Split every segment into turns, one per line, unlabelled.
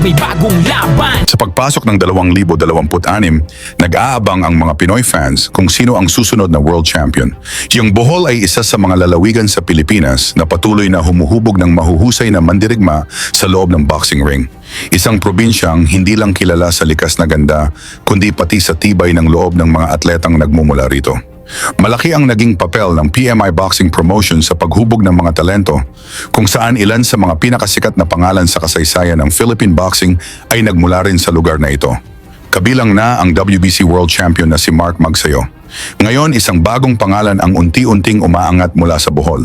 may bagong laban.
Sa pagpasok ng 2026, nag-aabang ang mga Pinoy fans kung sino ang susunod na world champion. Yung Bohol ay isa sa mga lalawigan sa Pilipinas na patuloy na humuhubog ng mahuhusay na mandirigma sa loob ng boxing ring. Isang probinsyang hindi lang kilala sa likas na ganda, kundi pati sa tibay ng loob ng mga atletang nagmumula rito. Malaki ang naging papel ng PMI Boxing Promotion sa paghubog ng mga talento, kung saan ilan sa mga pinakasikat na pangalan sa kasaysayan ng Philippine boxing ay nagmula rin sa lugar na ito. Kabilang na ang WBC World Champion na si Mark Magsayo. Ngayon, isang bagong pangalan ang unti-unting umaangat mula sa Bohol.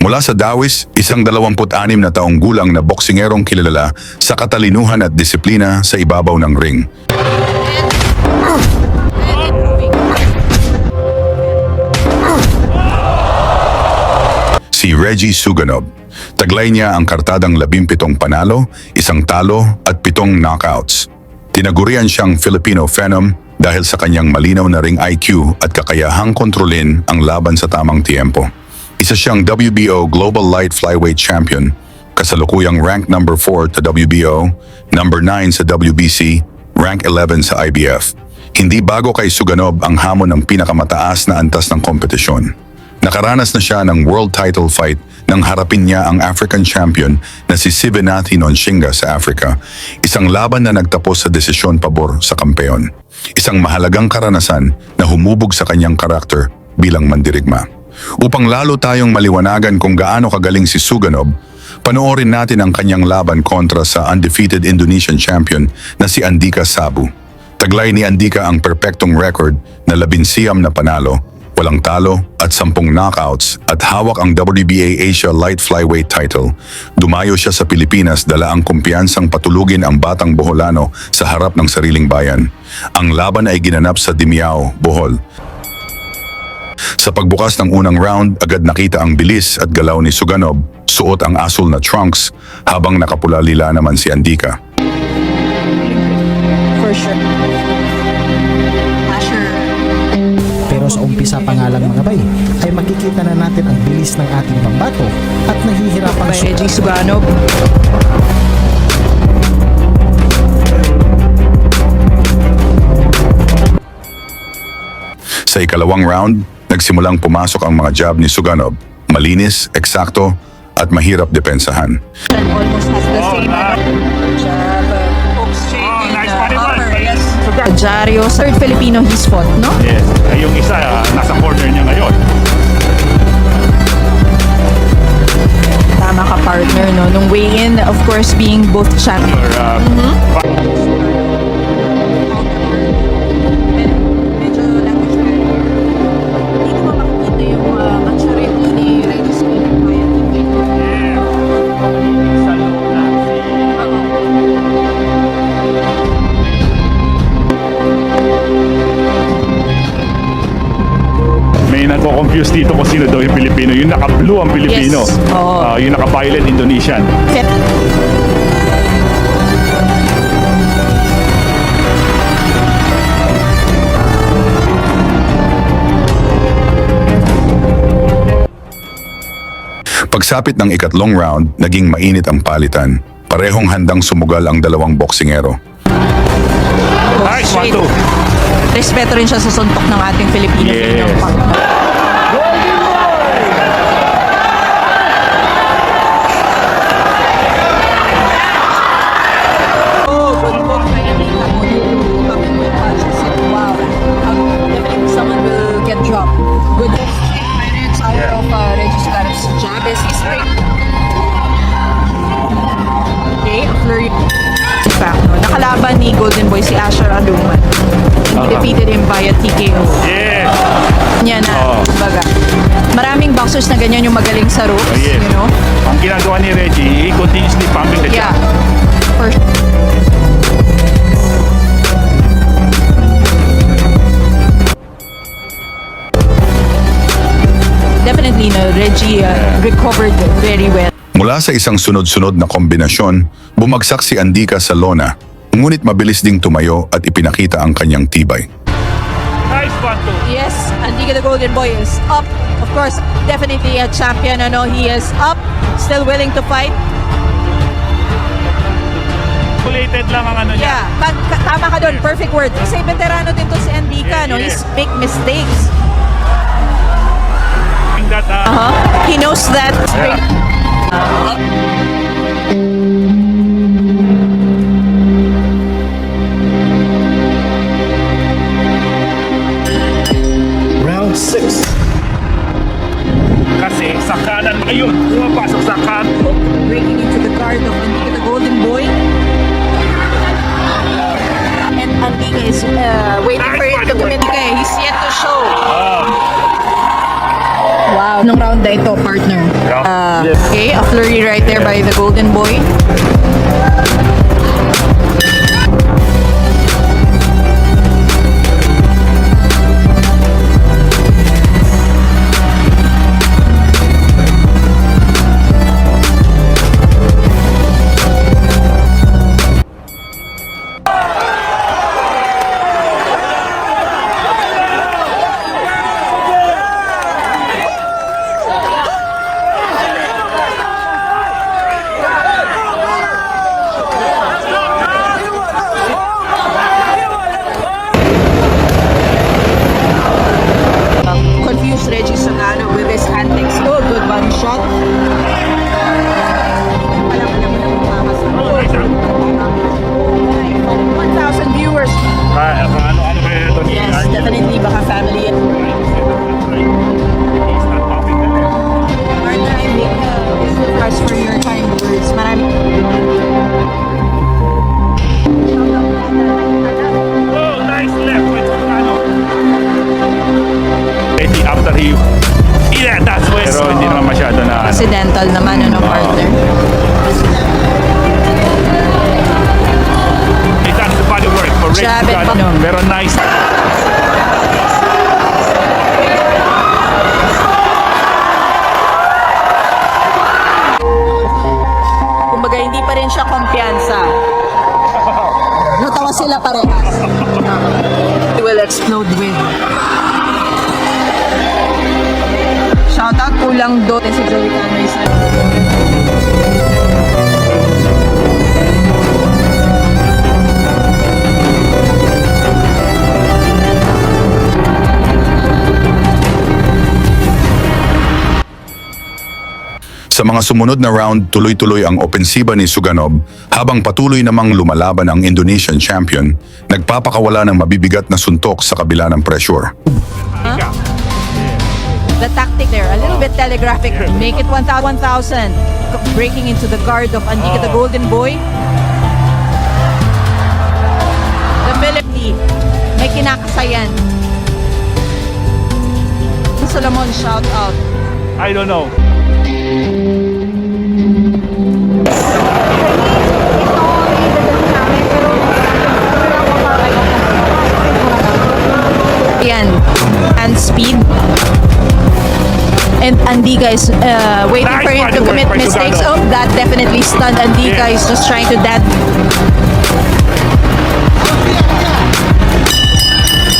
Mula sa Dawis, isang 26 na taong gulang na boksingerong kilala sa katalinuhan at disiplina sa ibabaw ng ring. Si Reggie Suganov. Taglay niya ang kartadang 17 panalo, 1 talo at 7 knockouts. Tinagurian siyang Filipino Phenom dahil sa kanyang malinaw na ring IQ at kakayahang kontrolin ang laban sa tamang tiempo. Isa siyang WBO Global Light Flyweight Champion, kasalukuyang rank number 4 sa WBO, number 9 sa WBC, rank 11 sa IBF. Hindi bago kay Suganov ang hamon ng pinakamataas na antas ng kompetisyon. Nakaranas na siya ng world title fight nang harapin niya ang African champion na si Sivenathi Nonshinga sa Africa, isang laban na nagtapos sa desisyon pabor sa kampeon. Isang mahalagang karanasan na humubog sa kanyang karakter bilang mandirigma. Upang lalo tayong maliwanagan kung gaano kagaling si Suganov, panoorin natin ang kanyang laban kontra sa undefeated Indonesian champion na si Andika Sabu. Taglay ni Andika ang perpektong record na 19 na panalo, 8 talo at 10 knockouts at hawak ang WBA Asia Light Flyweight title. Dumayo siya sa Pilipinas dala ang kumpiyansang patulugin ang batang Boholano sa harap ng sariling bayan. Ang laban ay ginanap sa Dimiao, Bohol. Sa pagbukas ng unang round, agad nakita ang bilis at galaw ni Suganov, suot ang asul na trunks habang nakapula-lila naman si Andika.
For sure.
Pero sa umpisa pa nga lang mga bay, ay makikita na natin ang bilis ng ating pambato at nahihirapan
By Reggie Suganov.
Sa ikalawang round, nagsimulang pumasok ang mga jab ni Suganov, malinis, eksakto at mahirap depensahan.
Almost has the same jab, hook straight,
nice body work.
upper, yes. Jario, third Filipino he's fought, no?
Yes. Ay, yung isa, nasa corner niya ngayon.
Tama ka, partner, no? Nung weigh-in, of course, being both champion. Medyo language pa. Dito ba makikita yung maturity ni Reggie Suganov via TV?
May nagko-confuse dito kung sino daw yung Pilipino. Yung naka-blue ang Pilipino.
Yes. Oo.
Yung naka-violet Indonesian.
Fit.
Pagsapit ng ikatlong round, naging mainit ang palitan. Parehong handang sumugal ang dalawang boksingero.
Nice, 1-2.
Respeto rin siya sa suntok ng ating Filipino.
Yes.
Someone will get dropped. Good. Power of Reggie Suganov's jab is straight. Okay, a flurry. In fact, no, nakalaban ni Golden Boy si Asher Aluman. He defeated him via TKO.
Yes.
Niya na, baga. Maraming boxers na ganyan yung magaling sa ropes,
Yes.
you know?
Ang ginagawa ni Reggie, he continuously pumping the
Yeah.
jab.
For definitely, no, Reggie recovered very well.
Mula sa isang sunod-sunod na kombinasyon, bumagsak si Andika sa lona, ngunit mabilis ding tumayo at ipinakita ang kanyang tibay.
Nice, 1-2.
Yes, Andika the Golden Boy is up. Of course, definitely a champion. He is up, still willing to fight.
calculated lang ang ano niya.
Yeah, tama ka doon. Perfect word. Kasi veterano din to si Andika, no? He's make mistakes.
That,
He knows that.
Round 6.
kasi sa kanan, ayun, pumapasok sa kanan.
Breaking into the guard of Andika, the golden boy. And Andika is waiting for him to commit. He's yet to show. Wow, nung round na ito, partner. Okay, a flurry right there by the golden boy. Confused Reggie Sangano with his antics. Oh, good one shot. Alam mo naman ang makakasama. 1,000 viewers.
Ano kaya ito?
Yes, definitely baka family. Partner, I think this is the price for your kind words. Marami.
Oh, nice left with Sangano. After he... Yeah, that's where... Pero hindi naman masyado na...
Accidental naman, ano, partner.
It does the body work for Reggie
Jab it,
Sangano.
no.
Pero nice.
Kumbaga, hindi pa rin siya kumpiyansa. Natawa sila parehas. He will explode with. Shoutout kulang doon si Joey Canoy sa...
Sa mga sumunod na round, tuloy-tuloy ang opensiba ni Suganov habang patuloy namang lumalaban ang Indonesian champion, nagpapakawala ng mabibigat na suntok sa kabila ng pressure.
The tactic there, a little bit telegraphic. Make it 1,000. Breaking into the guard of Andika, the golden boy. The Philippines, may kinakasayan. Solomon, shout out.
I don't know.
Yan, and speed. And Andika is waiting
Nice
for him to
body work
commit
by
mistakes.
Sugano.
Oh, that definitely stunned Andika.
Yes.
Is just trying to that.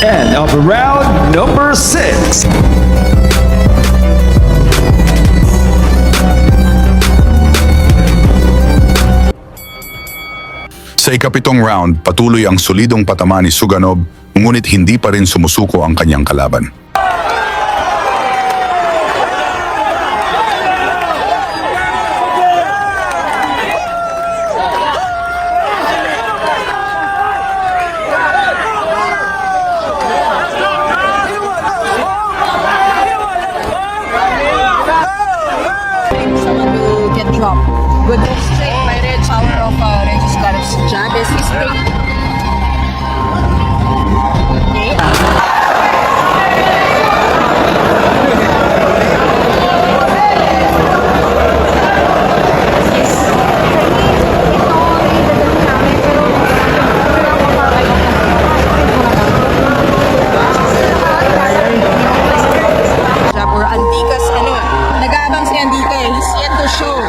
End of round number 6.
Sa ikapitong round, patuloy ang solidong patama ni Suganov, ngunit hindi pa rin sumusuko ang kanyang kalaban.
Someone will get dropped. Good move straight by Red. Power of Regis Scarab's jab is his big. Okay. Jab or Andika's ano, nag-aabang si Andika eh. He's yet to show.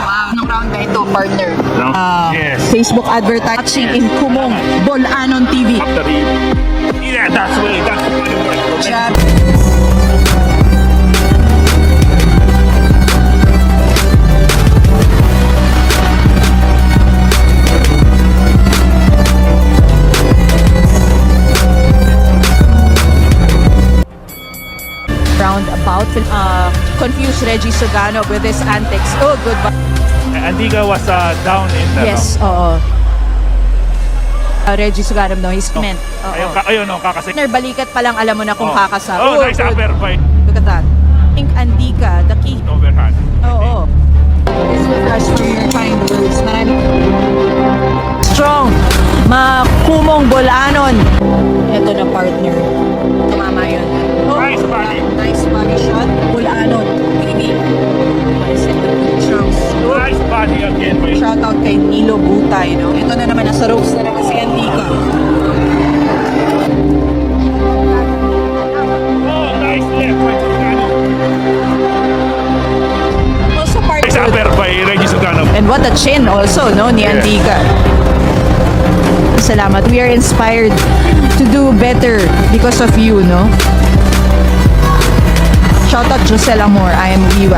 Wow, nung round na ito, partner.
Yes.
Facebook advertising in Kumong, Bolanon TV.
After he... Yeah, that's where... That's the body work for Reggie.
Jab. out. Confused Reggie Suganov with his antics. Oh, good.
Andika was down in the...
Yes, oo. Reggie Suganov, no, he's meant.
Ayun, no, kakasik.
Partner, balikat pa lang alam mo na kung kakasa.
Oh, nice
good.
upper by
Look at that. I think Andika, the key.
overhand.
Oo. This with us for your kind words. Strong. Makumong Bolanon. Ito na partner. Tumama yun. Oh,
Nice body.
Nice body shot. Bolanon. Baby.
Nice body again by...
Shout out kay Nilo Butay, no? Ito na naman, nasa ropes na naman si Andika.
Oh, nice left by Suganov.
Also part
Nice upper by Reggie Suganov.
And what a chin also, no, ni Andika. Salamat. We are inspired to do better because of you, no? Shout out Josel Amor. I am Iwa.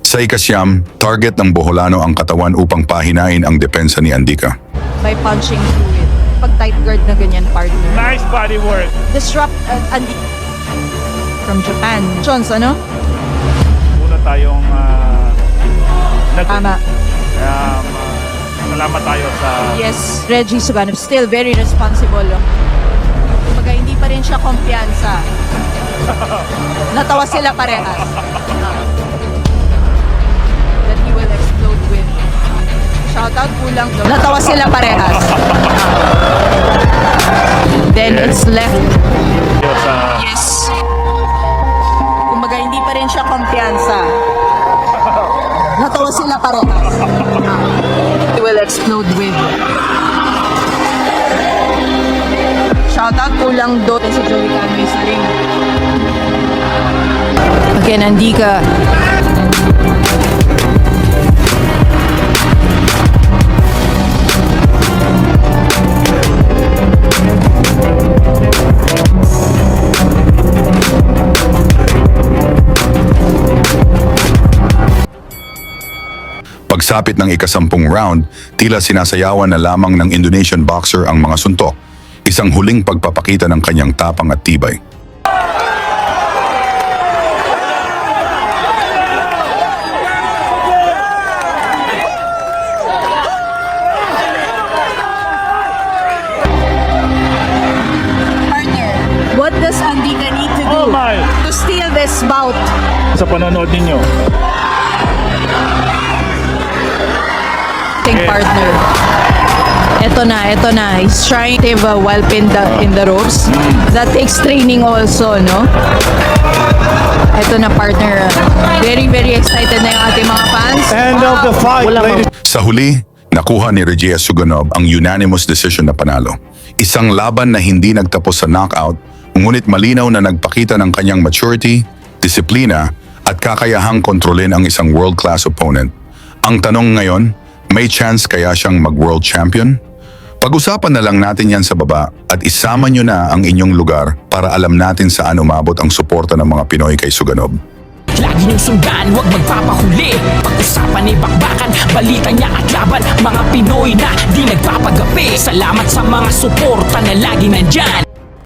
Sa ikasyam, target ng Boholano ang katawan upang pahinain ang depensa ni Andika.
By punching through it. Pag tight guard na ganyan, partner.
Nice body work.
Disrupt Andika from Japan. Jones, ano?
Una tayong
Tama.
salamat tayo sa...
Yes, Reggie Suganov still very responsible. Kumbaga, hindi pa rin siya kumpiyansa. Natawa sila parehas. That he will explode with. Shout out kulang. Natawa sila parehas. Then it's left.
sa...
Yes. Kumbaga, hindi pa rin siya kumpiyansa. Natawa sila parehas. He will explode with. Shout out kulang doon si Joey Canoy sa ring. Again, Andika.
Pagsapit ng ikasampung round, tila sinasayawan na lamang ng Indonesian boxer ang mga suntok, isang huling pagpapakita ng kanyang tapang at tibay.
Partner, what does Andika need to do
Oh my!
to steal this bout?
Sa panonood ninyo.
Partner. Ito na. He's trying to have a while in the ropes. That takes training also, no? Ito na, partner. Very, very excited na yung ating mga fans.
End of the fight, ladies.
Sa huli, nakuha ni Reggie Suganov ang unanimous decision na panalo. Isang laban na hindi nagtapos sa knockout, ngunit malinaw na nagpakita ng kanyang maturity, disiplina, at kakayahang kontrolin ang isang world-class opponent. Ang tanong ngayon, may chance kaya siyang mag-world champion? Pag-usapan na lang natin yan sa baba at isama nyo na ang inyong lugar para alam natin saan umabot ang suporta ng mga Pinoy kay Suganov.
Lagi niyong sundan, huwag magpapahuli. Pag-usapan ay bakbakan, balita niya at laban. Mga Pinoy na di nagpapagapi. Salamat sa mga suporta na lagi nandyan.